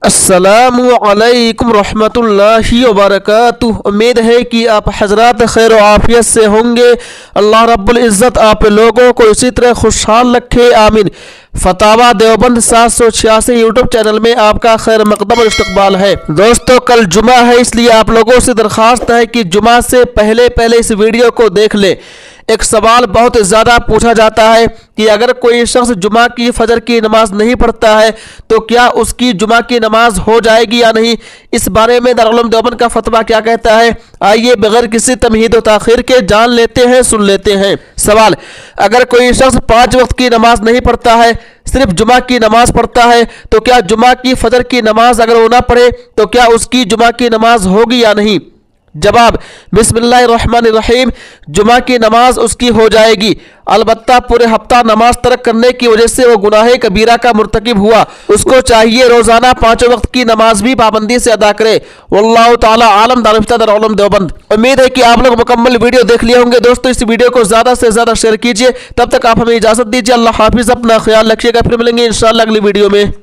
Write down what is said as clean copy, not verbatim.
अस्सलामु अलैकुम रहमतुल्लाहि व बरकातुहू। उम्मीद है कि आप हजरात खैर आफियत से होंगे। अल्लाह रब्बुल इज़्ज़त आप लोगों को इसी तरह खुशहाल रखे, आमीन। फतावा देवबंद 786 यूट्यूब चैनल में आपका खैर मकदम और इस्तकबाल है। दोस्तों, कल जुमा है, इसलिए आप लोगों से दरख्वास्त है कि जुमा से पहले इस वीडियो को देख ले। एक सवाल बहुत ज़्यादा पूछा जाता है कि अगर कोई शख्स जुमा की फजर की नमाज नहीं पढ़ता है तो क्या उसकी जुमा की नमाज हो जाएगी या नहीं। इस बारे में दारुल उलूम देवबंद का फतवा क्या कहता है, आइए बगैर किसी तमहीद व ताखीर के जान लेते हैं, सुन लेते हैं। सवाल, अगर कोई शख्स 5 वक्त की नमाज नहीं पढ़ता है, सिर्फ जुमा की नमाज पढ़ता है, तो क्या जुमा की फजर की नमाज अगर वो ना पढ़े तो क्या उसकी जुमा की नमाज होगी या नहीं। जवाब, बिस्मिल्लाहिर्रहमानिर्रहीम, जुमा की नमाज उसकी हो जाएगी, अलबत्ता पूरे हफ्ता नमाज तरक करने की वजह से वो गुनाह कबीरा का मुर्तकिब हुआ। उसको चाहिए रोजाना 5 वक्त की नमाज भी पाबंदी से अदा करे। वल्लाहु ताला आलम। दारुल उलूम देवबंद। उम्मीद है कि आप लोग मुकम्मल वीडियो देख लिए होंगे। दोस्तों, इस वीडियो को ज्यादा से ज्यादा शेयर कीजिए। तब तक आप हमें इजाजत दीजिए। अल्लाह हाफिज, अपना ख्याल रखिएगा। फिर मिलेंगे इंशाअल्लाह अगली वीडियो में।